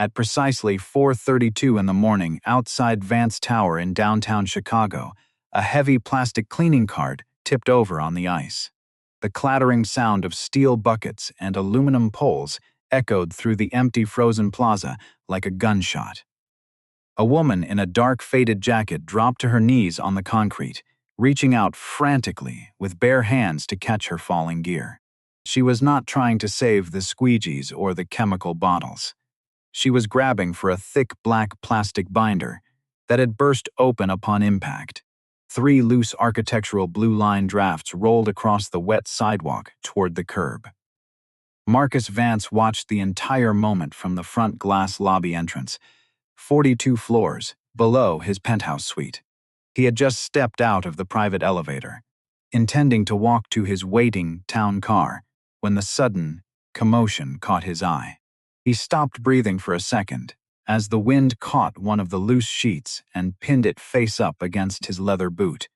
At precisely 4:32 in the morning outside Vance Tower in downtown Chicago, a heavy plastic cleaning cart tipped over on the ice. The clattering sound of steel buckets and aluminum poles echoed through the empty frozen plaza like a gunshot. A woman in a dark faded jacket dropped to her knees on the concrete, reaching out frantically with bare hands to catch her falling gear. She was not trying to save the squeegees or the chemical bottles. She was grabbing for a thick black plastic binder that had burst open upon impact. 3 loose architectural blue line drafts rolled across the wet sidewalk toward the curb. Marcus Vance watched the entire moment from the front glass lobby entrance, 42 floors below his penthouse suite. He had just stepped out of the private elevator, intending to walk to his waiting town car, when the sudden commotion caught his eye. He stopped breathing for a second as the wind caught one of the loose sheets and pinned it face up against his leather boot.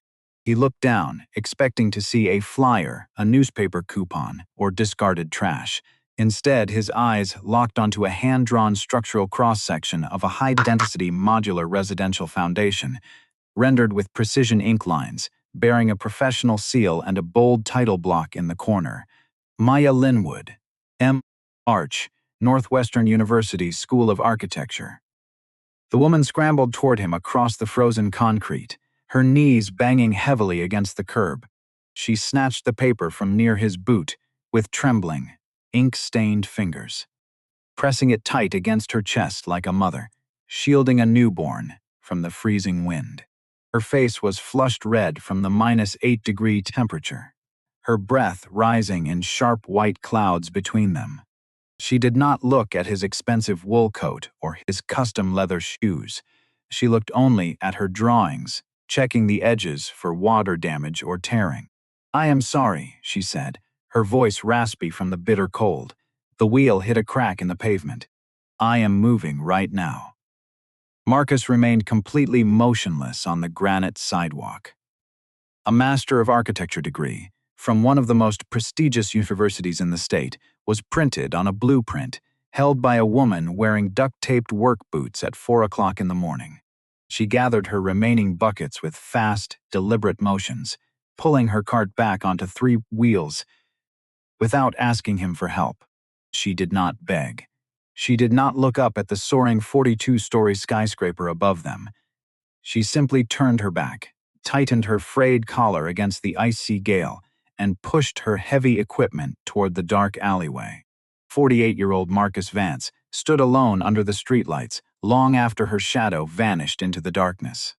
He looked down, expecting to see a flyer, a newspaper coupon, or discarded trash. Instead, his eyes locked onto a hand-drawn structural cross-section of a high-density modular residential foundation, rendered with precision ink lines, bearing a professional seal and a bold title block in the corner. Maya Linwood, M. Arch, Northwestern University School of Architecture. The woman scrambled toward him across the frozen concrete, her knees banging heavily against the curb. She snatched the paper from near his boot with trembling, ink-stained fingers, pressing it tight against her chest like a mother, shielding a newborn from the freezing wind. Her face was flushed red from the -8-degree temperature, her breath rising in sharp white clouds between them. She did not look at his expensive wool coat or his custom leather shoes. She looked only at her drawings, checking the edges for water damage or tearing. "I am sorry," she said, her voice raspy from the bitter cold. The wheel hit a crack in the pavement. "I am moving right now." Marcus remained completely motionless on the granite sidewalk. A Master of Architecture degree from one of the most prestigious universities in the state was printed on a blueprint held by a woman wearing duct-taped work boots at 4 o'clock in the morning. She gathered her remaining buckets with fast, deliberate motions, pulling her cart back onto 3 wheels without asking him for help. She did not beg. She did not look up at the soaring 42-story skyscraper above them. She simply turned her back, tightened her frayed collar against the icy gale, and pushed her heavy equipment toward the dark alleyway. 48-year-old Marcus Vance stood alone under the streetlights long after her shadow vanished into the darkness.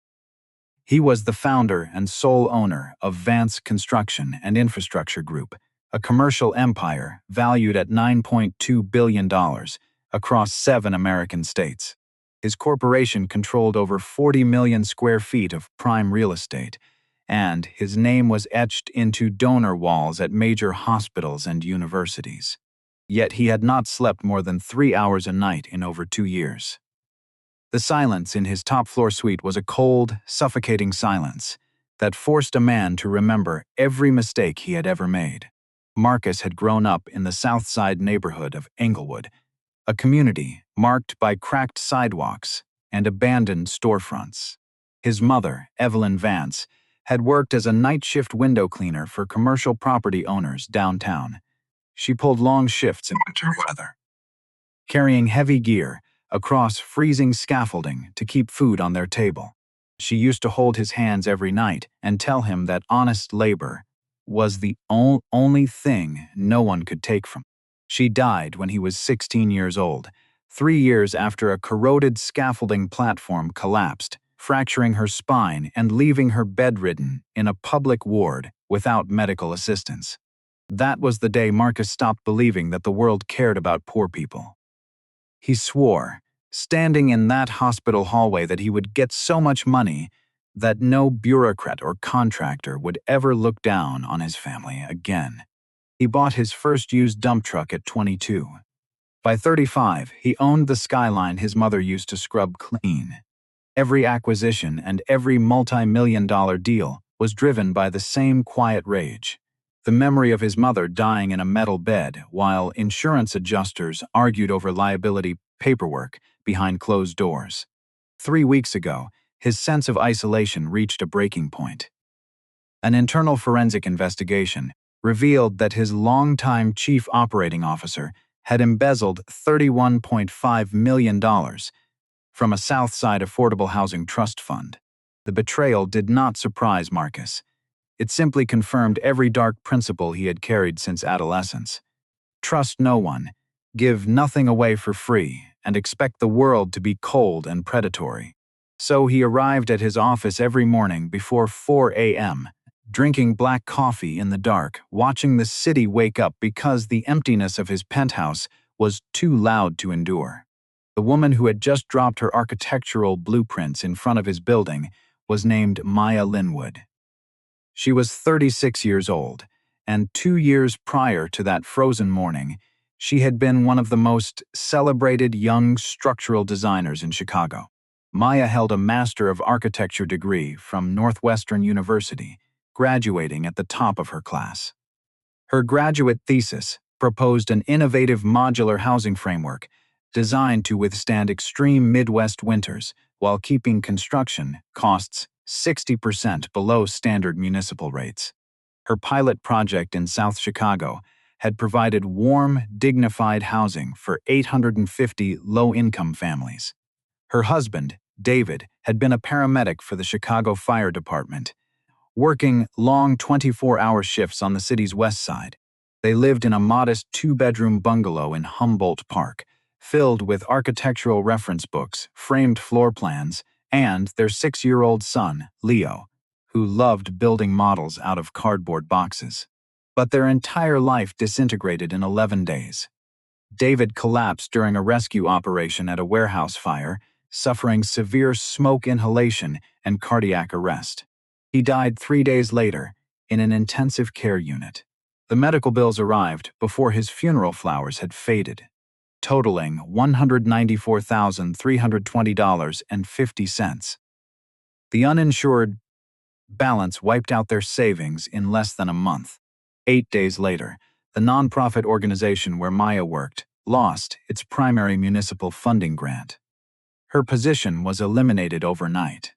He was the founder and sole owner of Vance Construction and Infrastructure Group, a commercial empire valued at $9.2 billion across 7 American states. His corporation controlled over 40 million square feet of prime real estate, and his name was etched into donor walls at major hospitals and universities. Yet he had not slept more than 3 hours a night in over 2 years. The silence in his top-floor suite was a cold, suffocating silence that forced a man to remember every mistake he had ever made. Marcus had grown up in the South Side neighborhood of Englewood, a community marked by cracked sidewalks and abandoned storefronts. His mother, Evelyn Vance, had worked as a night shift window cleaner for commercial property owners downtown. She pulled long shifts in winter weather, carrying heavy gear across freezing scaffolding to keep food on their table. She used to hold his hands every night and tell him that honest labor was the only thing no one could take from him. She died when he was 16 years old, 3 years after a corroded scaffolding platform collapsed, fracturing her spine and leaving her bedridden in a public ward without medical assistance. That was the day Marcus stopped believing that the world cared about poor people. He swore, standing in that hospital hallway, that he would get so much money that no bureaucrat or contractor would ever look down on his family again. He bought his first used dump truck at 22. By 35, he owned the Skyline his mother used to scrub clean. Every acquisition and every multi-million-dollar deal was driven by the same quiet rage. The memory of his mother dying in a metal bed while insurance adjusters argued over liability paperwork behind closed doors. 3 weeks ago, his sense of isolation reached a breaking point. An internal forensic investigation revealed that his longtime chief operating officer had embezzled $31.5 million from a Southside Affordable Housing Trust Fund. The betrayal did not surprise Marcus. It simply confirmed every dark principle he had carried since adolescence. Trust no one, give nothing away for free, and expect the world to be cold and predatory. So he arrived at his office every morning before 4 a.m., drinking black coffee in the dark, watching the city wake up because the emptiness of his penthouse was too loud to endure. The woman who had just dropped her architectural blueprints in front of his building was named Maya Linwood. She was 36 years old, and 2 years prior to that frozen morning, she had been one of the most celebrated young structural designers in Chicago. Maya held a Master of Architecture degree from Northwestern University, graduating at the top of her class. Her graduate thesis proposed an innovative modular housing framework designed to withstand extreme Midwest winters while keeping construction costs 60% below standard municipal rates. Her pilot project in South Chicago had provided warm, dignified housing for 850 low-income families. Her husband, David, had been a paramedic for the Chicago Fire Department, working long 24-hour shifts on the city's west side. They lived in a modest 2-bedroom bungalow in Humboldt Park, filled with architectural reference books, framed floor plans, and their 6-year-old son, Leo, who loved building models out of cardboard boxes. But their entire life disintegrated in 11 days. David collapsed during a rescue operation at a warehouse fire, suffering severe smoke inhalation and cardiac arrest. He died 3 days later in an intensive care unit. The medical bills arrived before his funeral flowers had faded, totaling $194,320.50. The uninsured balance wiped out their savings in less than a month. 8 days later, the nonprofit organization where Maya worked lost its primary municipal funding grant. Her position was eliminated overnight.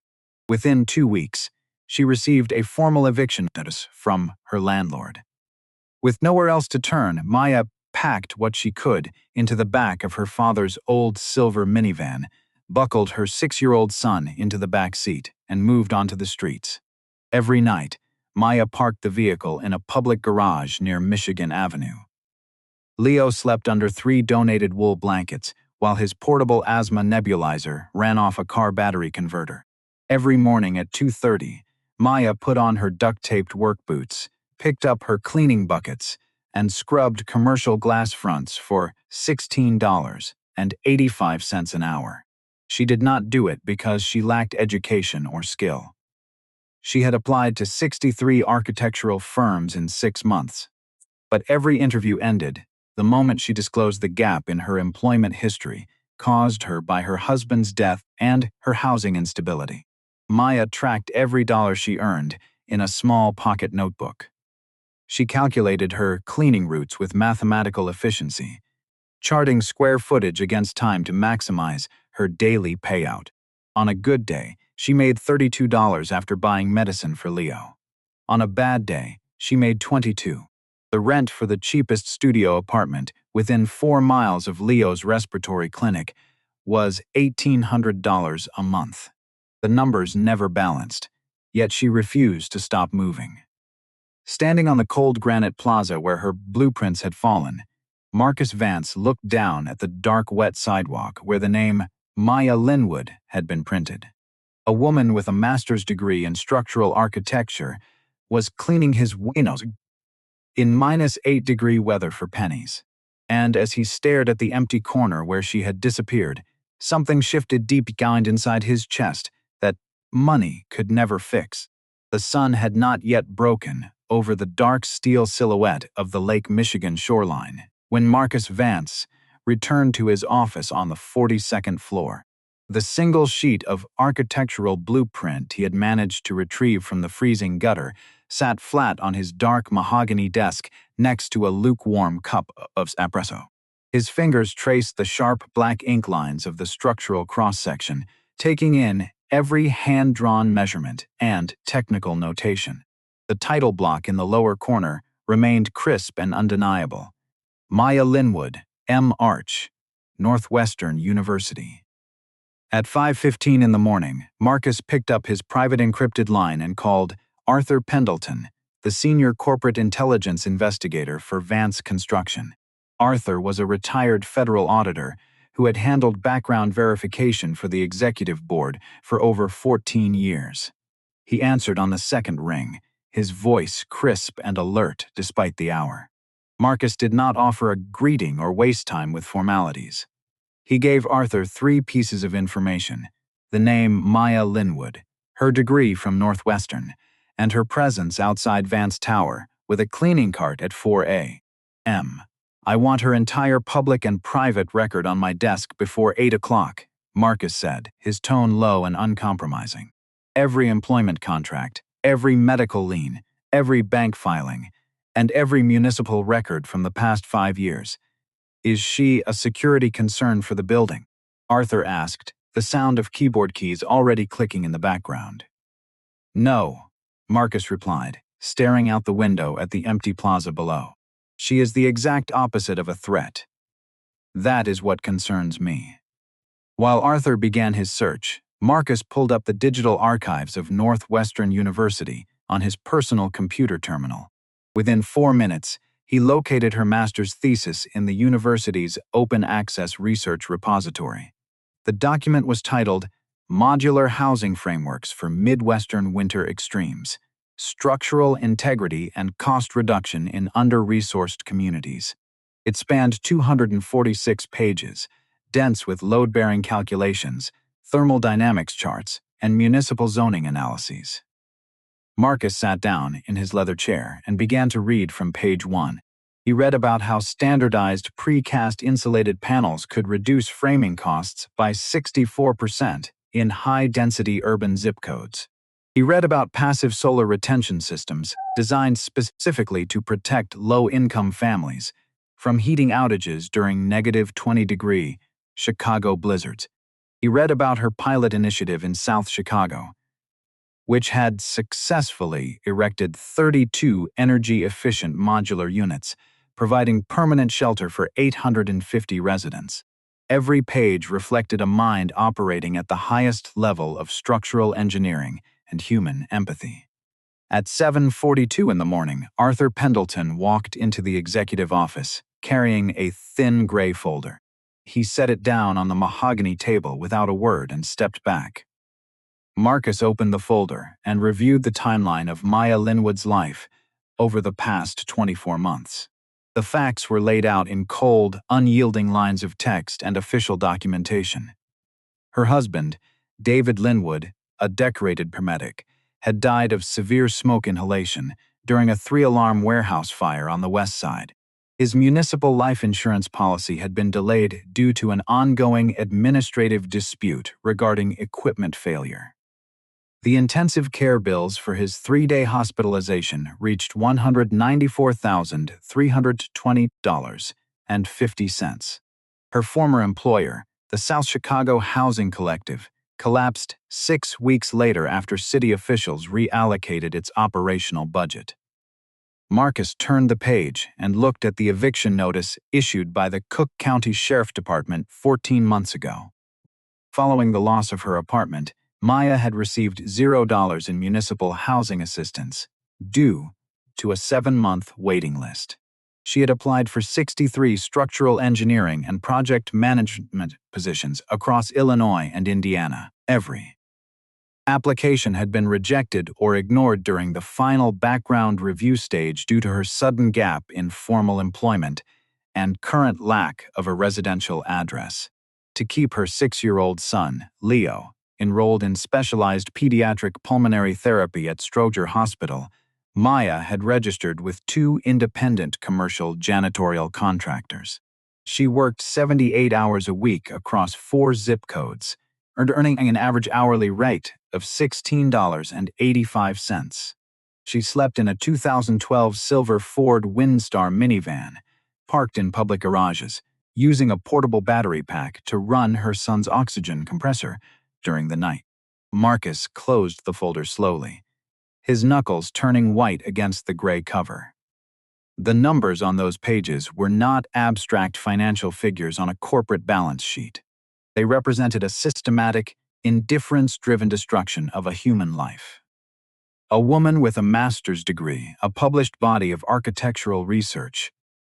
Within 2 weeks, she received a formal eviction notice from her landlord. With nowhere else to turn, Maya packed what she could into the back of her father's old silver minivan, buckled her 6-year-old son into the back seat, and moved onto the streets. Every night, Maya parked the vehicle in a public garage near Michigan Avenue. Leo slept under 3 donated wool blankets, while his portable asthma nebulizer ran off a car battery converter. Every morning at 2:30, Maya put on her duct-taped work boots, picked up her cleaning buckets, and scrubbed commercial glass fronts for $16.85 an hour. She did not do it because she lacked education or skill. She had applied to 63 architectural firms in 6 months, but every interview ended the moment she disclosed the gap in her employment history caused her by her husband's death and her housing instability. Maya tracked every dollar she earned in a small pocket notebook. She calculated her cleaning routes with mathematical efficiency, charting square footage against time to maximize her daily payout. On a good day, she made $32 after buying medicine for Leo. On a bad day, she made $22. The rent for the cheapest studio apartment within 4 miles of Leo's respiratory clinic was $1,800 a month. The numbers never balanced, yet she refused to stop moving. Standing on the cold granite plaza where her blueprints had fallen, Marcus Vance looked down at the dark, wet sidewalk where the name Maya Linwood had been printed. A woman with a master's degree in structural architecture was cleaning his windows in -8-degree weather for pennies. And as he stared at the empty corner where she had disappeared, something shifted deep down inside his chest that money could never fix. The sun had not yet broken over the dark steel silhouette of the Lake Michigan shoreline when Marcus Vance returned to his office on the 42nd floor. The single sheet of architectural blueprint he had managed to retrieve from the freezing gutter sat flat on his dark mahogany desk next to a lukewarm cup of espresso. His fingers traced the sharp black ink lines of the structural cross-section, taking in every hand-drawn measurement and technical notation. The title block in the lower corner remained crisp and undeniable. Maya Linwood, M. Arch, Northwestern University. At 5:15 in the morning, Marcus picked up his private encrypted line and called Arthur Pendleton, the senior corporate intelligence investigator for Vance Construction. Arthur was a retired federal auditor who had handled background verification for the executive board for over 14 years. He answered on the second ring, his voice crisp and alert despite the hour. Marcus did not offer a greeting or waste time with formalities. He gave Arthur 3 pieces of information: the name Maya Linwood, her degree from Northwestern, and her presence outside Vance Tower with a cleaning cart at 4 a.m. "I want her entire public and private record on my desk before 8 o'clock, Marcus said, his tone low and uncompromising. "Every employment contract, every medical lien, every bank filing, and every municipal record from the past 5 years. Is she a security concern for the building?" Arthur asked, the sound of keyboard keys already clicking in the background. "No," Marcus replied, staring out the window at the empty plaza below. "She is the exact opposite of a threat. That is what concerns me." While Arthur began his search, Marcus pulled up the digital archives of Northwestern University on his personal computer terminal. Within 4 minutes, he located her master's thesis in the university's open access research repository. The document was titled Modular Housing Frameworks for Midwestern Winter Extremes: Structural Integrity and Cost Reduction in Under-Resourced Communities. It spanned 246 pages, dense with load-bearing calculations, thermodynamics charts, and municipal zoning analyses. Marcus sat down in his leather chair and began to read from page 1. He read about how standardized precast insulated panels could reduce framing costs by 64% in high-density urban zip codes. He read about passive solar retention systems designed specifically to protect low-income families from heating outages during -20-degree Chicago blizzards. He read about her pilot initiative in South Chicago, which had successfully erected 32 energy-efficient modular units, providing permanent shelter for 850 residents. Every page reflected a mind operating at the highest level of structural engineering and human empathy. At 7:42 in the morning, Arthur Pendleton walked into the executive office, carrying a thin gray folder. He set it down on the mahogany table without a word and stepped back. Marcus opened the folder and reviewed the timeline of Maya Linwood's life over the past 24 months. The facts were laid out in cold, unyielding lines of text and official documentation. Her husband, David Linwood, a decorated paramedic, had died of severe smoke inhalation during a 3-alarm warehouse fire on the west side. His municipal life insurance policy had been delayed due to an ongoing administrative dispute regarding equipment failure. The intensive care bills for his 3-day hospitalization reached $194,320.50. Her former employer, the South Chicago Housing Collective, collapsed 6 weeks later after city officials reallocated its operational budget. Marcus turned the page and looked at the eviction notice issued by the Cook County Sheriff Department 14 months ago. Following the loss of her apartment, Maya had received $0 in municipal housing assistance, due to a 7-month waiting list. She had applied for 63 structural engineering and project management positions across Illinois and Indiana. Every application had been rejected or ignored during the final background review stage due to her sudden gap in formal employment and current lack of a residential address. To keep her 6-year-old son, Leo, enrolled in specialized pediatric pulmonary therapy at Stroger Hospital, Maya had registered with 2 independent commercial janitorial contractors. She worked 78 hours a week across 4 zip codes, earning an average hourly rate of $16.85. She slept in a 2012 silver Ford Windstar minivan, parked in public garages, using a portable battery pack to run her son's oxygen compressor during the night. Marcus closed the folder slowly, his knuckles turning white against the gray cover. The numbers on those pages were not abstract financial figures on a corporate balance sheet. They represented a systematic, indifference-driven destruction of a human life. A woman with a master's degree, a published body of architectural research,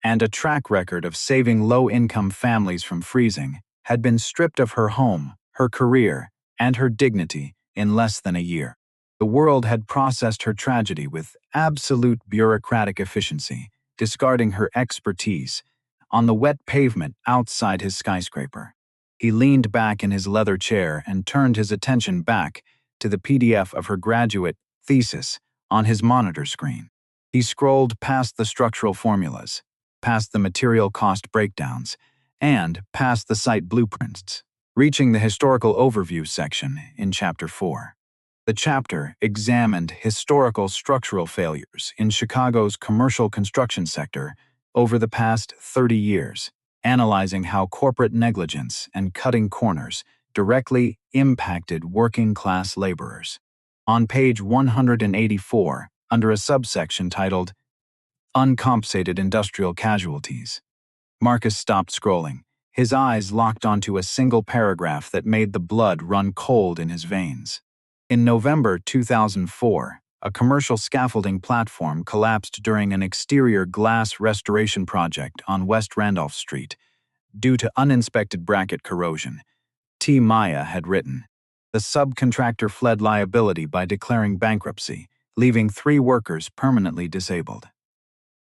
and a track record of saving low-income families from freezing, had been stripped of her home, her career, and her dignity in less than a year. The world had processed her tragedy with absolute bureaucratic efficiency, discarding her expertise on the wet pavement outside his skyscraper. He leaned back in his leather chair and turned his attention back to the PDF of her graduate thesis on his monitor screen. He scrolled past the structural formulas, past the material cost breakdowns, and past the site blueprints, reaching the historical overview section in Chapter 4. The chapter examined historical structural failures in Chicago's commercial construction sector over the past 30 years, analyzing how corporate negligence and cutting corners directly impacted working-class laborers. On page 184, under a subsection titled Uncompensated Industrial Casualties, Marcus stopped scrolling, his eyes locked onto a single paragraph that made the blood run cold in his veins. In November 2004, a commercial scaffolding platform collapsed during an exterior glass restoration project on West Randolph Street due to uninspected bracket corrosion. Maya had written. The subcontractor fled liability by declaring bankruptcy, leaving 3 workers permanently disabled.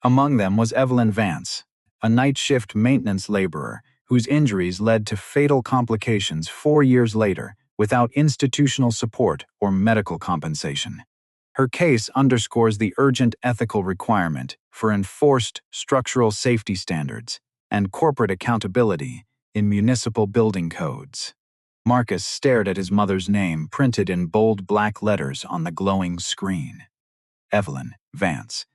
Among them was Evelyn Vance, a night shift maintenance laborer whose injuries led to fatal complications 4 years later without institutional support or medical compensation. Her case underscores the urgent ethical requirement for enforced structural safety standards and corporate accountability in municipal building codes. Marcus stared at his mother's name printed in bold black letters on the glowing screen. Evelyn Vance.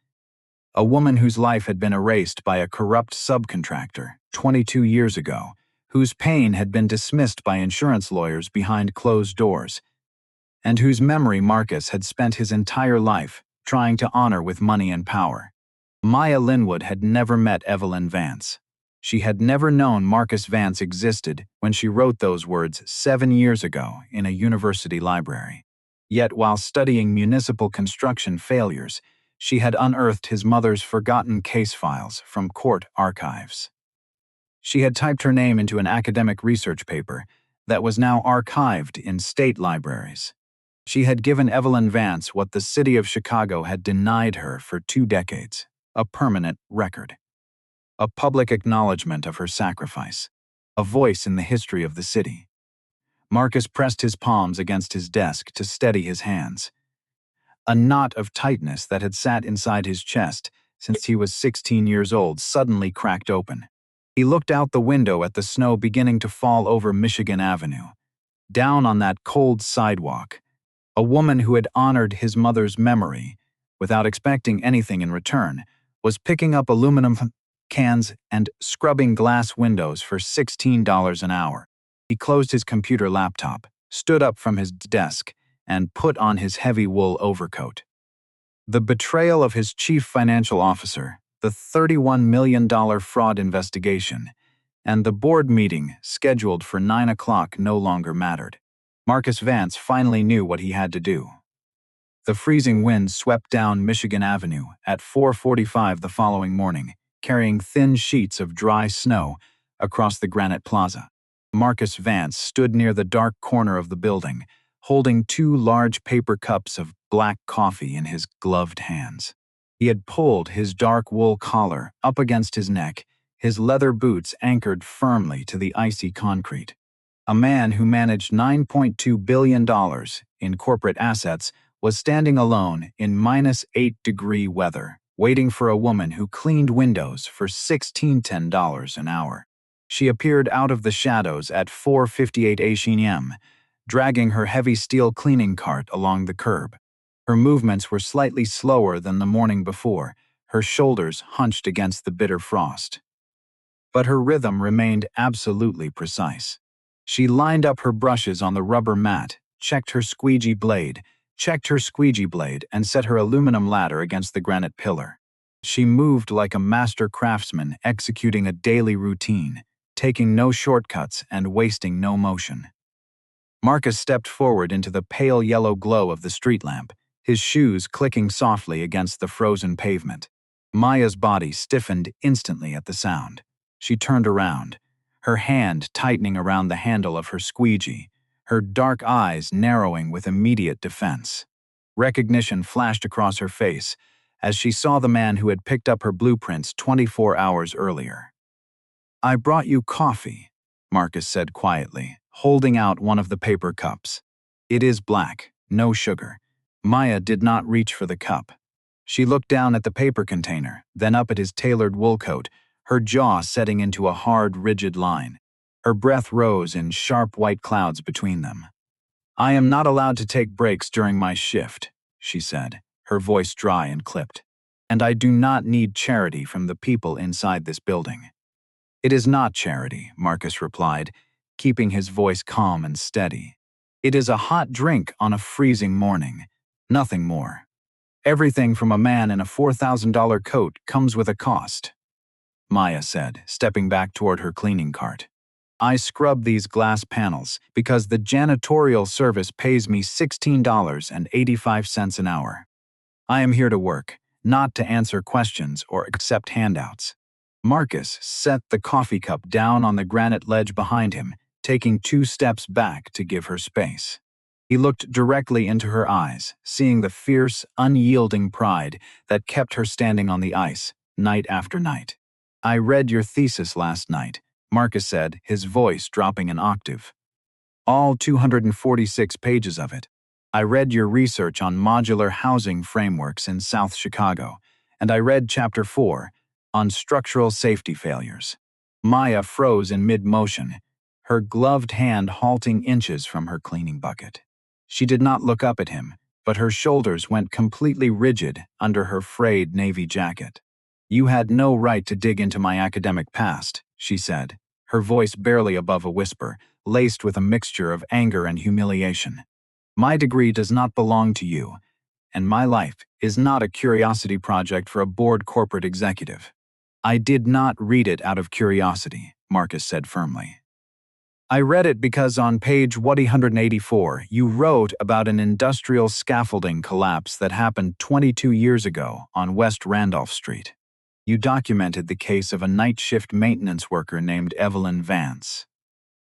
A woman whose life had been erased by a corrupt subcontractor 22 years ago, whose pain had been dismissed by insurance lawyers behind closed doors, and whose memory Marcus had spent his entire life trying to honor with money and power. Maya Linwood had never met Evelyn Vance. She had never known Marcus Vance existed when she wrote those words 7 years ago in a university library. Yet while studying municipal construction failures, she had unearthed his mother's forgotten case files from court archives. She had typed her name into an academic research paper that was now archived in state libraries. She had given Evelyn Vance what the city of Chicago had denied her for 2 decades, a permanent record. A public acknowledgement of her sacrifice, a voice in the history of the city. Marcus pressed his palms against his desk to steady his hands. A knot of tightness that had sat inside his chest since he was 16 years old suddenly cracked open. He looked out the window at the snow beginning to fall over Michigan Avenue. Down on that cold sidewalk, a woman who had honored his mother's memory, without expecting anything in return, was picking up aluminum cans and scrubbing glass windows for $16 an hour. He closed his computer laptop, stood up from his desk, and put on his heavy wool overcoat. The betrayal of his chief financial officer, the $31 million fraud investigation, and the board meeting scheduled for 9 o'clock no longer mattered. Marcus Vance finally knew what he had to do. The freezing wind swept down Michigan Avenue at 4:45 the following morning, carrying thin sheets of dry snow across the granite plaza. Marcus Vance stood near the dark corner of the building, holding 2 large paper cups of black coffee in his gloved hands. He had pulled his dark wool collar up against his neck, his leather boots anchored firmly to the icy concrete. A man who managed $9.2 billion in corporate assets was standing alone in -8-degree weather, waiting for a woman who cleaned windows for $16.10 an hour. She appeared out of the shadows at 4:58 a.m., dragging her heavy steel cleaning cart along the curb. Her movements were slightly slower than the morning before, her shoulders hunched against the bitter frost. but her rhythm remained absolutely precise. She lined up her brushes on the rubber mat, checked her squeegee blade, and set her aluminum ladder against the granite pillar. She moved like a master craftsman executing a daily routine, taking no shortcuts and wasting no motion. Marcus stepped forward into the pale yellow glow of the street lamp, his shoes clicking softly against the frozen pavement. Maya's body stiffened instantly at the sound. She turned around, her hand tightening around the handle of her squeegee, her dark eyes narrowing with immediate defense. Recognition flashed across her face as she saw the man who had picked up her blueprints 24 hours earlier. "I brought you coffee," Marcus said quietly, holding out one of the paper cups. "It is black, no sugar." Maya did not reach for the cup. She looked down at the paper container, then up at his tailored wool coat, her jaw setting into a hard, rigid line. Her breath rose in sharp white clouds between them. "I am not allowed to take breaks during my shift," she said, her voice dry and clipped. "And I do not need charity from the people inside this building." "It is not charity," Marcus replied, keeping his voice calm and steady. "It is a hot drink on a freezing morning. Nothing more. Everything from a man in a $4,000 coat comes with a cost," Maya said, stepping back toward her cleaning cart. "I scrub these glass panels because the janitorial service pays me $16.85 an hour. I am here to work, not to answer questions or accept handouts." Marcus set the coffee cup down on the granite ledge behind him, taking 2 steps back to give her space. He looked directly into her eyes, seeing the fierce, unyielding pride that kept her standing on the ice, night after night. "I read your thesis last night," Marcus said, his voice dropping an octave. "All 246 pages of it. I read your research on modular housing frameworks in South Chicago, and I read Chapter 4, on structural safety failures." Maya froze in mid-motion, her gloved hand halting inches from her cleaning bucket. She did not look up at him, but her shoulders went completely rigid under her frayed navy jacket. "You had no right to dig into my academic past," she said, her voice barely above a whisper, laced with a mixture of anger and humiliation. "My degree does not belong to you, and my life is not a curiosity project for a bored corporate executive." "I did not read it out of curiosity," Marcus said firmly. "I read it because on page 184 you wrote about an industrial scaffolding collapse that happened 22 years ago on West Randolph Street. You documented the case of a night shift maintenance worker named Evelyn Vance."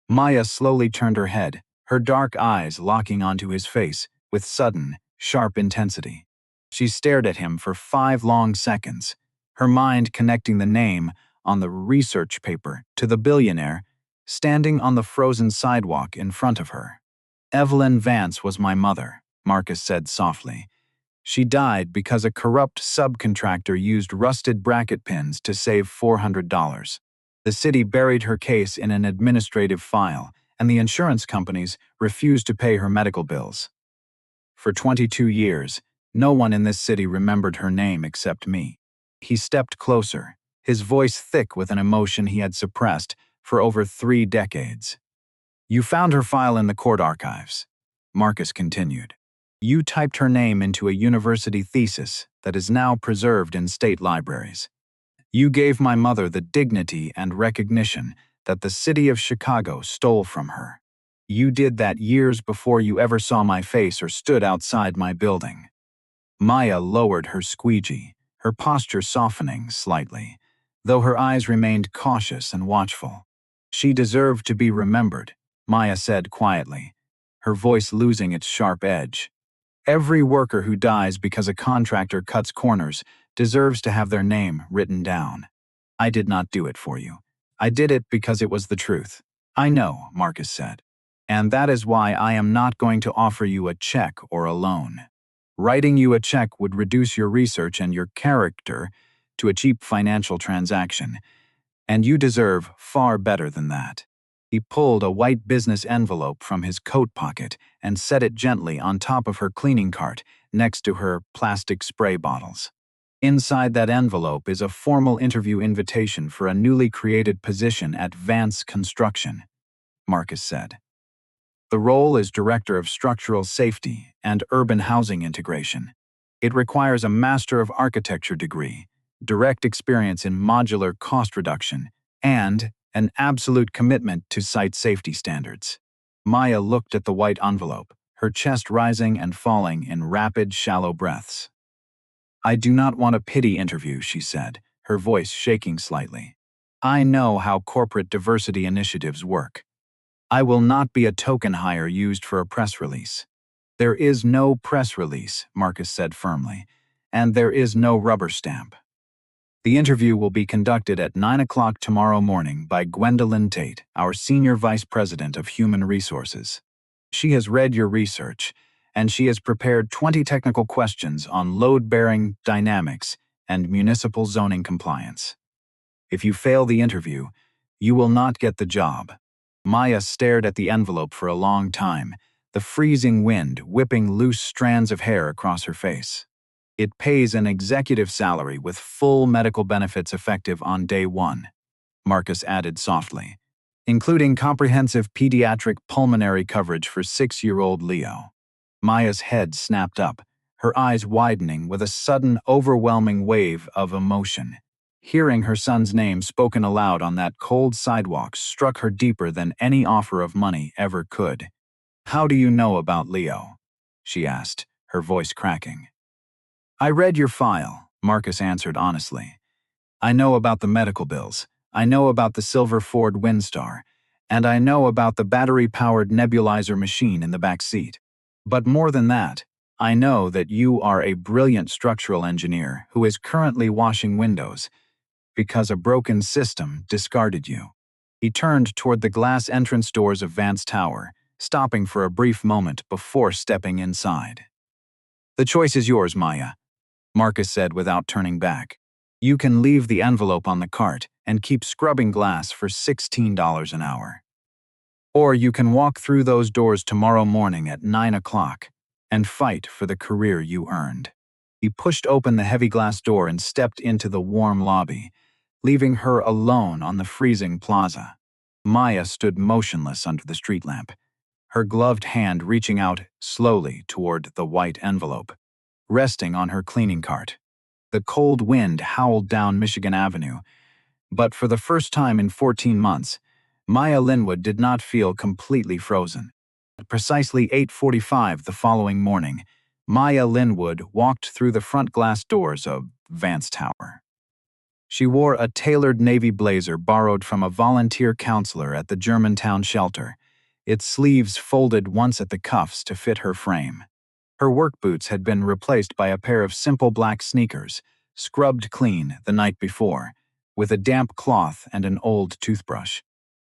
Maya slowly turned her head, her dark eyes locking onto his face with sudden, sharp intensity. She stared at him for 5 long seconds, her mind connecting the name on the research paper to the billionaire standing on the frozen sidewalk in front of her. "Evelyn Vance was my mother," Marcus said softly. "She died because a corrupt subcontractor used rusted bracket pins to save $400. The city buried her case in an administrative file, and the insurance companies refused to pay her medical bills. For 22 years, no one in this city remembered her name except me." He stepped closer, his voice thick with an emotion he had suppressed for over 3 decades. "You found her file in the court archives," Marcus continued. "You typed her name into a university thesis that is now preserved in state libraries. You gave my mother the dignity and recognition that the city of Chicago stole from her. You did that years before you ever saw my face or stood outside my building." Maya lowered her squeegee, her posture softening slightly, though her eyes remained cautious and watchful. "She deserved to be remembered," Maya said quietly, her voice losing its sharp edge. "Every worker who dies because a contractor cuts corners deserves to have their name written down. I did not do it for you. I did it because it was the truth." "I know," Marcus said. "And that is why I am not going to offer you a check or a loan. Writing you a check would reduce your research and your character to a cheap financial transaction, and you deserve far better than that." He pulled a white business envelope from his coat pocket and set it gently on top of her cleaning cart next to her plastic spray bottles. Inside that envelope is a formal interview invitation for a newly created position at Vance Construction, Marcus said. The role is Director of Structural Safety and Urban Housing Integration. It requires a Master of Architecture degree, direct experience in modular cost reduction, and an absolute commitment to site safety standards. Maya looked at the white envelope, her chest rising and falling in rapid, shallow breaths. "I do not want a pity interview," she said, her voice shaking slightly. "I know how corporate diversity initiatives work. I will not be a token hire used for a press release." "There is no press release," Marcus said firmly, "and there is no rubber stamp. The interview will be conducted at 9 o'clock tomorrow morning by Gwendolyn Tate, our Senior Vice President of Human Resources. She has read your research, and she has prepared 20 technical questions on load-bearing dynamics and municipal zoning compliance. If you fail the interview, you will not get the job." Maya stared at the envelope for a long time, the freezing wind whipping loose strands of hair across her face. "It pays an executive salary with full medical benefits effective on day one," Marcus added softly, "including comprehensive pediatric pulmonary coverage for 6-year-old Leo." Maya's head snapped up, her eyes widening with a sudden, overwhelming wave of emotion. Hearing her son's name spoken aloud on that cold sidewalk struck her deeper than any offer of money ever could. "How do you know about Leo?" she asked, her voice cracking. "I read your file," Marcus answered honestly. "I know about the medical bills, I know about the silver Ford Windstar, and I know about the battery-powered nebulizer machine in the back seat. But more than that, I know that you are a brilliant structural engineer who is currently washing windows because a broken system discarded you." He turned toward the glass entrance doors of Vance Tower, stopping for a brief moment before stepping inside. "The choice is yours, Maya," Marcus said without turning back. "You can leave the envelope on the cart and keep scrubbing glass for $16 an hour. Or you can walk through those doors tomorrow morning at 9 o'clock and fight for the career you earned." He pushed open the heavy glass door and stepped into the warm lobby, leaving her alone on the freezing plaza. Maya stood motionless under the street lamp, her gloved hand reaching out slowly toward the white envelope, resting on her cleaning cart. The cold wind howled down Michigan Avenue, but for the first time in 14 months, Maya Linwood did not feel completely frozen. At precisely 8:45 the following morning, Maya Linwood walked through the front glass doors of Vance Tower. She wore a tailored navy blazer borrowed from a volunteer counselor at the Germantown shelter, its sleeves folded once at the cuffs to fit her frame. Her work boots had been replaced by a pair of simple black sneakers, scrubbed clean the night before, with a damp cloth and an old toothbrush.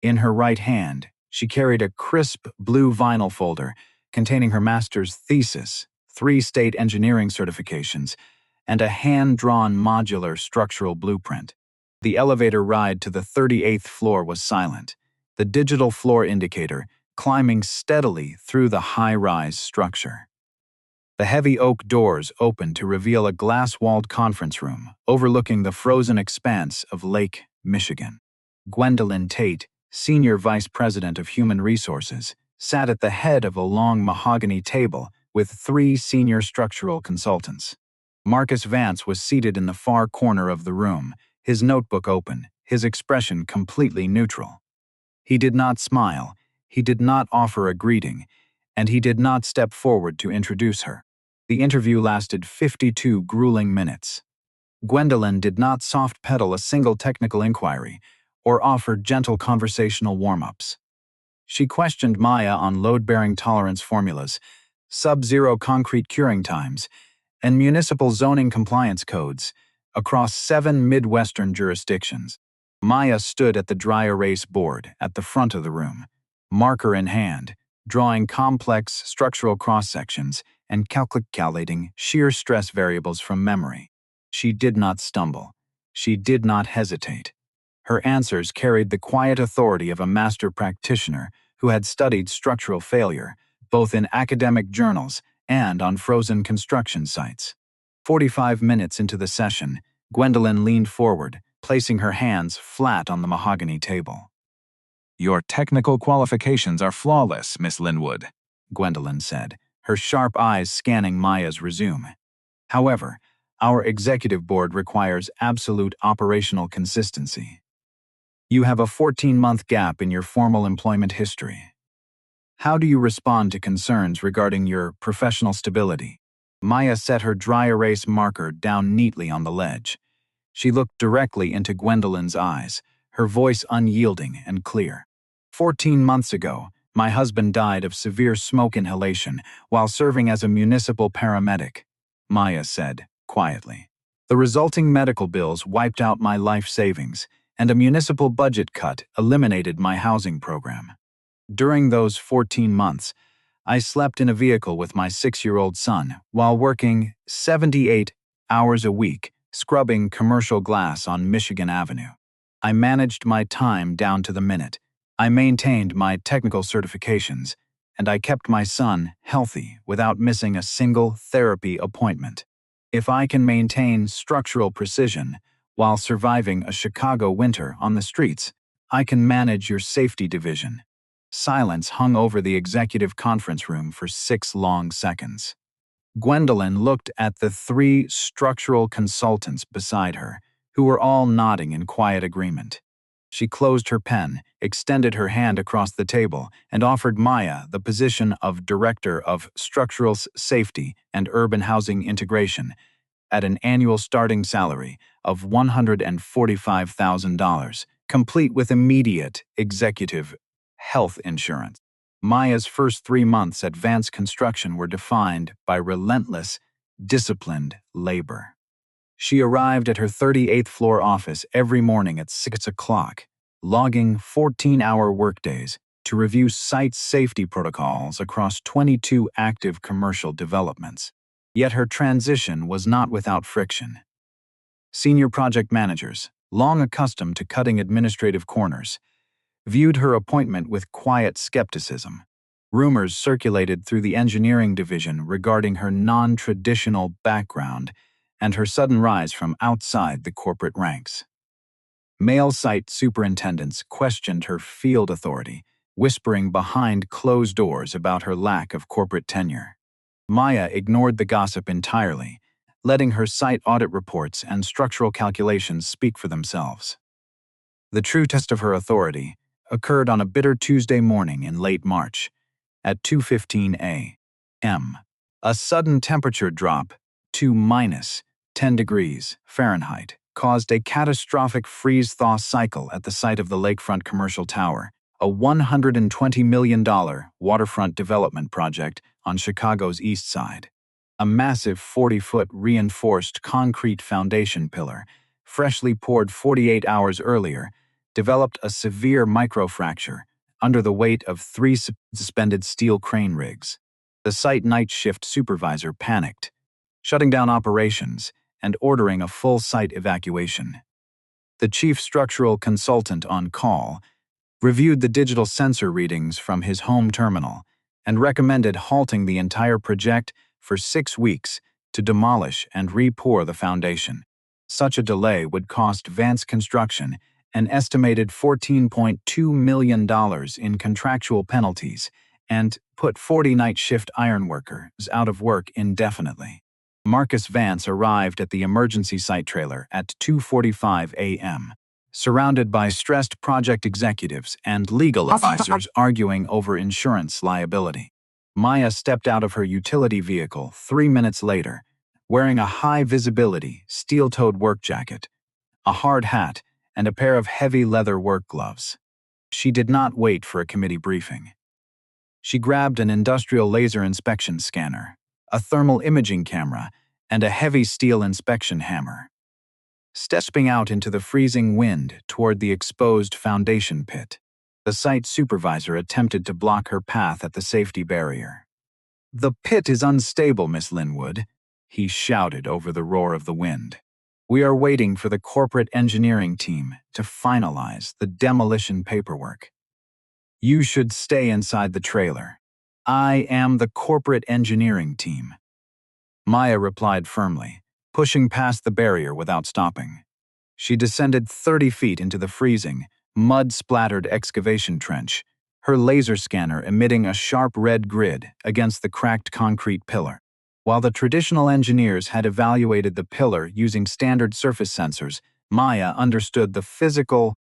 In her right hand, she carried a crisp blue vinyl folder containing her master's thesis, 3 state engineering certifications, and a hand-drawn modular structural blueprint. The elevator ride to the 38th floor was silent, the digital floor indicator climbing steadily through the high-rise structure. The heavy oak doors opened to reveal a glass-walled conference room overlooking the frozen expanse of Lake Michigan. Gwendolyn Tate, Senior Vice President of Human Resources, sat at the head of a long mahogany table with 3 senior structural consultants. Marcus Vance was seated in the far corner of the room, his notebook open, his expression completely neutral. He did not smile, he did not offer a greeting, and he did not step forward to introduce her. The interview lasted 52 grueling minutes. Gwendolyn did not soft-pedal a single technical inquiry or offer gentle conversational warm-ups. She questioned Maya on load-bearing tolerance formulas, sub-zero concrete curing times, and municipal zoning compliance codes across 7 Midwestern jurisdictions. Maya stood at the dry erase board at the front of the room, marker in hand, drawing complex structural cross-sections and calculating shear stress variables from memory. She did not stumble. She did not hesitate. Her answers carried the quiet authority of a master practitioner who had studied structural failure, both in academic journals and on frozen construction sites. 45 minutes into the session, Gwendolyn leaned forward, placing her hands flat on the mahogany table. "Your technical qualifications are flawless, Miss Linwood," Gwendolyn said, her sharp eyes scanning Maya's resume. "However, our executive board requires absolute operational consistency. You have a 14-month gap in your formal employment history. How do you respond to concerns regarding your professional stability?" Maya set her dry erase marker down neatly on the ledge. She looked directly into Gwendolyn's eyes, her voice unyielding and clear. 14 months ago, my husband died of severe smoke inhalation while serving as a municipal paramedic, Maya said, quietly. The resulting medical bills wiped out my life savings, and a municipal budget cut eliminated my housing program. During those 14 months, I slept in a vehicle with my 6-year-old son while working 78 hours a week scrubbing commercial glass on Michigan Avenue. I managed my time down to the minute. I maintained my technical certifications, and I kept my son healthy without missing a single therapy appointment. If I can maintain structural precision while surviving a Chicago winter on the streets, I can manage your safety division. Silence hung over the executive conference room for 6 long seconds. Gwendolyn looked at the 3 structural consultants beside her, who were all nodding in quiet agreement. She closed her pen, extended her hand across the table, and offered Maya the position of Director of Structural Safety and Urban Housing Integration at an annual starting salary of $145,000, complete with immediate executive health insurance. Maya's first 3 months at Vance Construction were defined by relentless, disciplined labor. She arrived at her 38th floor office every morning at 6 o'clock, logging 14-hour workdays to review site safety protocols across 22 active commercial developments. Yet her transition was not without friction. Senior project managers, long accustomed to cutting administrative corners, viewed her appointment with quiet skepticism. Rumors circulated through the engineering division regarding her non-traditional background and her sudden rise from outside the corporate ranks. Male site superintendents questioned her field authority, whispering behind closed doors about her lack of corporate tenure. Maya ignored the gossip entirely, letting her site audit reports and structural calculations speak for themselves. The true test of her authority occurred on a bitter Tuesday morning in late March, at 2:15 a.m. A sudden temperature drop to -10 degrees Fahrenheit caused a catastrophic freeze-thaw cycle at the site of the Lakefront Commercial Tower, a $120 million waterfront development project on Chicago's east side. A massive 40-foot reinforced concrete foundation pillar, freshly poured 48 hours earlier, developed a severe microfracture under the weight of 3 suspended steel crane rigs. The site night shift supervisor panicked, shutting down operations and ordering a full site evacuation. The chief structural consultant on call reviewed the digital sensor readings from his home terminal and recommended halting the entire project for 6 weeks to demolish and re-pour the foundation. Such a delay would cost Vance Construction an estimated $14.2 million in contractual penalties and put 40 night shift ironworkers out of work indefinitely. Marcus Vance arrived at the emergency site trailer at 2:45 a.m., surrounded by stressed project executives and legal advisors arguing over insurance liability. Maya stepped out of her utility vehicle 3 minutes later, wearing a high-visibility, steel-toed work jacket, a hard hat, and a pair of heavy leather work gloves. She did not wait for a committee briefing. She grabbed an industrial laser inspection scanner, a thermal imaging camera, and a heavy steel inspection hammer. Stepping out into the freezing wind toward the exposed foundation pit, the site supervisor attempted to block her path at the safety barrier. "The pit is unstable, Miss Linwood," he shouted over the roar of the wind. "We are waiting for the corporate engineering team to finalize the demolition paperwork. You should stay inside the trailer. I am the corporate engineering team." Maya replied firmly, pushing past the barrier without stopping. She descended 30 feet into the freezing, mud-splattered excavation trench, her laser scanner emitting a sharp red grid against the cracked concrete pillar. While the traditional engineers had evaluated the pillar using standard surface sensors, Maya understood the physical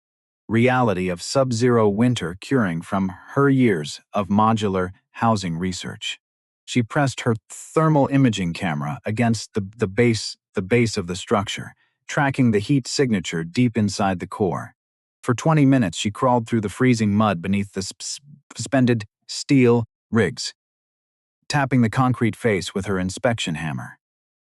reality of sub-zero winter curing from her years of modular housing research. She pressed her thermal imaging camera against the base of the structure, tracking the heat signature deep inside the core. For 20 minutes, she crawled through the freezing mud beneath the suspended steel rigs, tapping the concrete face with her inspection hammer.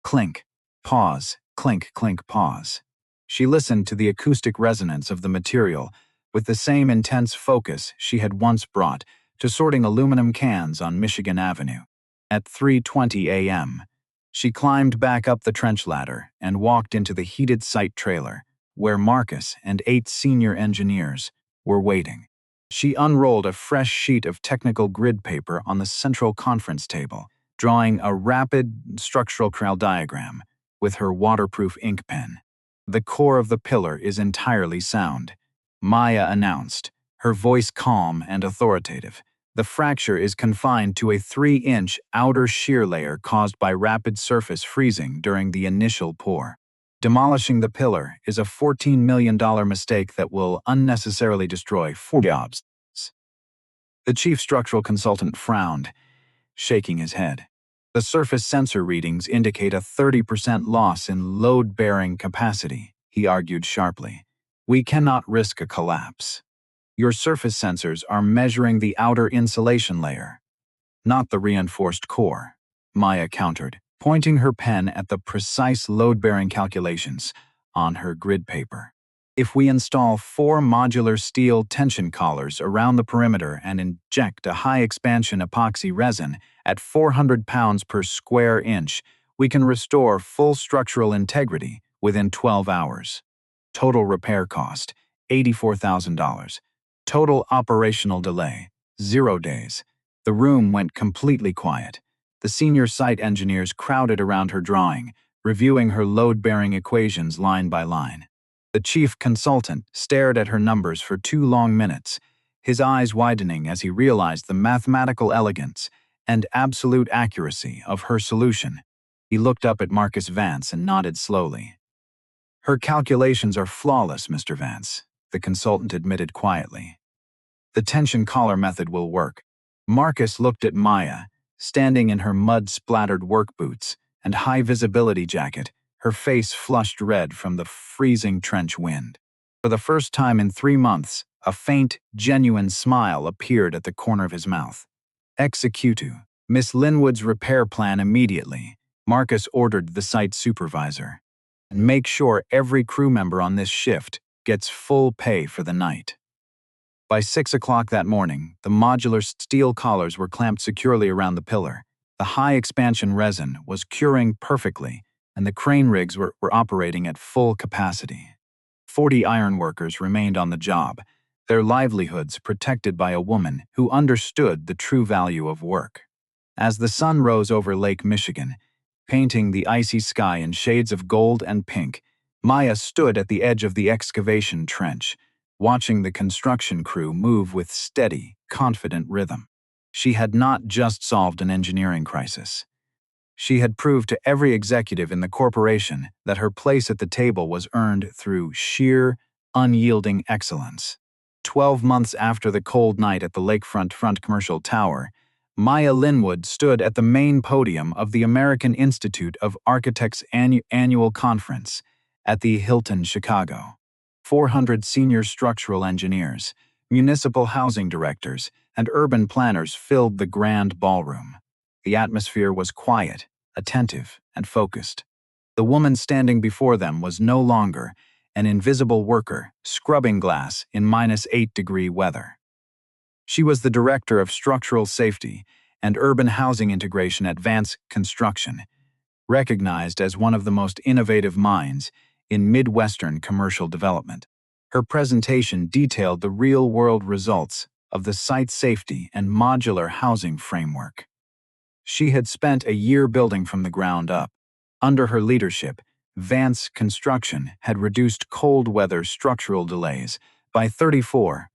Clink, pause, clink, clink, pause. She listened to the acoustic resonance of the material with the same intense focus she had once brought to sorting aluminum cans on Michigan Avenue. At 3:20 a.m., she climbed back up the trench ladder and walked into the heated site trailer, where Marcus and 8 senior engineers were waiting. She unrolled a fresh sheet of technical grid paper on the central conference table, drawing a rapid structural diagram with her waterproof ink pen. "The core of the pillar is entirely sound," Maya announced, her voice calm and authoritative. "The fracture is confined to a 3-inch outer shear layer caused by rapid surface freezing during the initial pour. Demolishing the pillar is a $14 million mistake that will unnecessarily destroy 4 jobs." The chief structural consultant frowned, shaking his head. "The surface sensor readings indicate a 30% loss in load-bearing capacity," he argued sharply. "We cannot risk a collapse. Your surface sensors are measuring the outer insulation layer, not the reinforced core," Maya countered, pointing her pen at the precise load-bearing calculations on her grid paper. "If we install 4 modular steel tension collars around the perimeter and inject a high-expansion epoxy resin at 400 pounds per square inch, we can restore full structural integrity within 12 hours. Total repair cost, $84,000. Total operational delay, 0 days." The room went completely quiet. The senior site engineers crowded around her drawing, reviewing her load-bearing equations line by line. The chief consultant stared at her numbers for 2 long minutes, his eyes widening as he realized the mathematical elegance and absolute accuracy of her solution. He looked up at Marcus Vance and nodded slowly. "Her calculations are flawless, Mr. Vance," the consultant admitted quietly. "The tension collar method will work." Marcus looked at Maya, standing in her mud-splattered work boots and high-visibility jacket, her face flushed red from the freezing trench wind. For the first time in 3 months, a faint, genuine smile appeared at the corner of his mouth. "Executu Miss Linwood's repair plan immediately," Marcus ordered the site supervisor. "And make sure every crew member on this shift gets full pay for the night." By 6 o'clock that morning, the modular steel collars were clamped securely around the pillar. The high-expansion resin was curing perfectly, and the crane rigs were operating at full capacity. 40 ironworkers remained on the job, their livelihoods protected by a woman who understood the true value of work. As the sun rose over Lake Michigan, painting the icy sky in shades of gold and pink, Maya stood at the edge of the excavation trench, watching the construction crew move with steady, confident rhythm. She had not just solved an engineering crisis. She had proved to every executive in the corporation that her place at the table was earned through sheer, unyielding excellence. 12 months after the cold night at the lakefront commercial tower, Maya Linwood stood at the main podium of the American Institute of Architects' annual conference at the Hilton, Chicago. 400 senior structural engineers, municipal housing directors, and urban planners filled the grand ballroom. The atmosphere was quiet, attentive, and focused. The woman standing before them was no longer an invisible worker scrubbing glass in -8-degree weather. She was the director of structural safety and urban housing integration at Vance Construction, recognized as one of the most innovative minds in Midwestern commercial development. Her presentation detailed the real-world results of the site safety and modular housing framework. She had spent a year building from the ground up. Under her leadership, Vance construction had reduced cold weather structural delays by 34%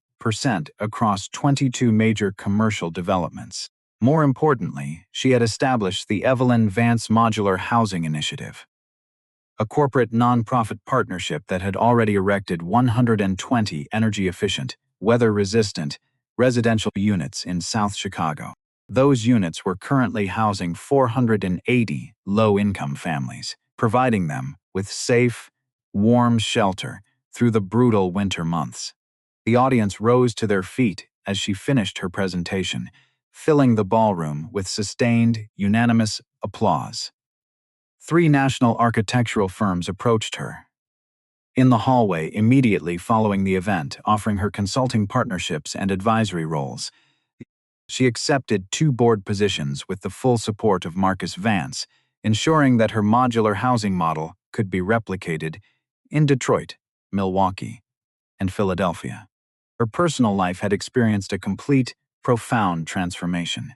across 22 major commercial developments. More importantly, she had established the Evelyn Vance Modular Housing Initiative, a corporate nonprofit partnership that had already erected 120 energy-efficient, weather-resistant residential units in South Chicago. Those units were currently housing 480 low-income families, providing them with safe, warm shelter through the brutal winter months. The audience rose to their feet as she finished her presentation, filling the ballroom with sustained, unanimous applause. 3 national architectural firms approached her in the hallway immediately following the event, offering her consulting partnerships and advisory roles. She accepted 2 board positions with the full support of Marcus Vance, ensuring that her modular housing model could be replicated in Detroit, Milwaukee, and Philadelphia. Her personal life had experienced a complete, profound transformation.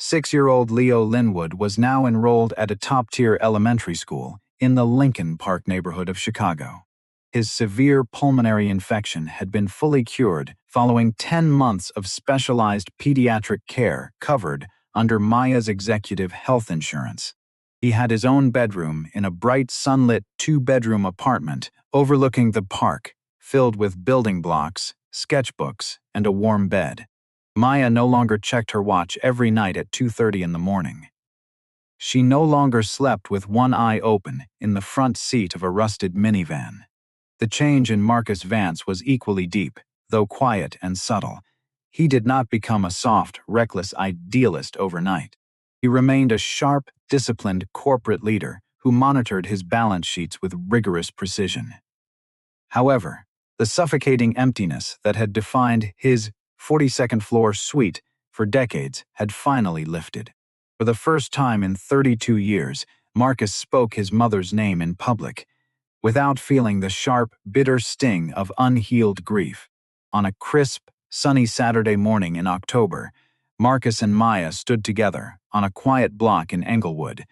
6-year-old Leo Linwood was now enrolled at a top-tier elementary school in the Lincoln Park neighborhood of Chicago. His severe pulmonary infection had been fully cured following 10 months of specialized pediatric care covered under Maya's executive health insurance. He had his own bedroom in a bright, sunlit 2-bedroom apartment overlooking the park, filled with building blocks, sketchbooks, and a warm bed. Maya no longer checked her watch every night at 2:30 in the morning. She no longer slept with one eye open in the front seat of a rusted minivan. The change in Marcus Vance was equally deep, though quiet and subtle. He did not become a soft, reckless idealist overnight. He remained a sharp, disciplined corporate leader who monitored his balance sheets with rigorous precision. However, the suffocating emptiness that had defined his 42nd floor suite for decades had finally lifted. For the first time in 32 years, Marcus spoke his mother's name in public, without feeling the sharp, bitter sting of unhealed grief. On a crisp, sunny Saturday morning in October, Marcus and Maya stood together on a quiet block in Englewood,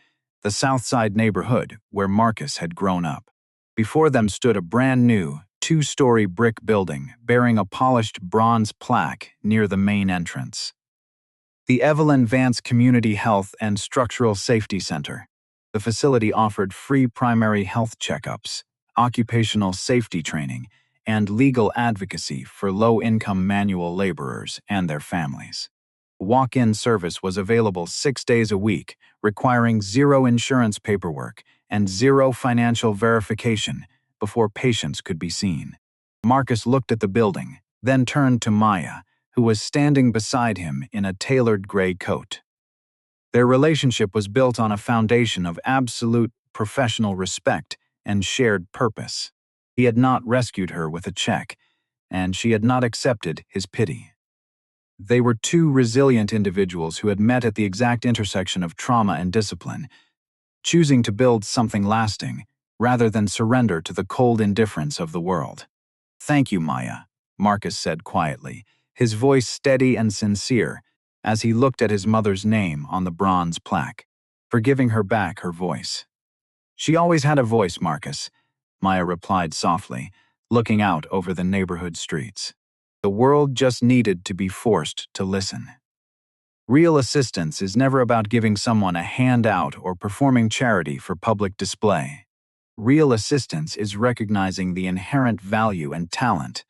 the South Side neighborhood where Marcus had grown up. Before them stood a brand-new, 2-story brick building bearing a polished bronze plaque near the main entrance. The Evelyn Vance Community Health and Structural Safety Center. The facility offered free primary health checkups, occupational safety training, and legal advocacy for low-income manual laborers and their families. Walk-in service was available 6 days a week, requiring 0 insurance paperwork and 0 financial verification before patients could be seen. Marcus looked at the building, then turned to Maya, who was standing beside him in a tailored gray coat. Their relationship was built on a foundation of absolute professional respect and shared purpose. He had not rescued her with a check, and she had not accepted his pity. They were 2 resilient individuals who had met at the exact intersection of trauma and discipline, choosing to build something lasting rather than surrender to the cold indifference of the world. "Thank you, Maya," Marcus said quietly, his voice steady and sincere as he looked at his mother's name on the bronze plaque, for giving her back her voice. "She always had a voice, Marcus," Maya replied softly, looking out over the neighborhood streets. "The world just needed to be forced to listen." Real assistance is never about giving someone a handout or performing charity for public display. Real assistance is recognizing the inherent value and talent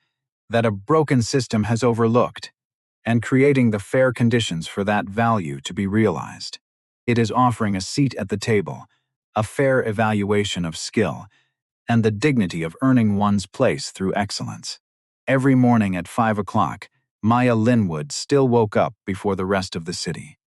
that a broken system has overlooked and creating the fair conditions for that value to be realized. It is offering a seat at the table, a fair evaluation of skill, and the dignity of earning one's place through excellence. Every morning at 5 o'clock, Maya Linwood still woke up before the rest of the city.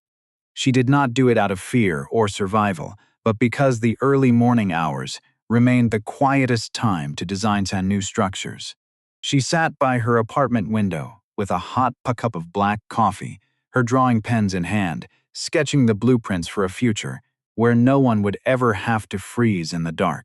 She did not do it out of fear or survival, but because the early morning hours remained the quietest time to design new structures. She sat by her apartment window with a hot cup of black coffee, her drawing pens in hand, sketching the blueprints for a future where no one would ever have to freeze in the dark.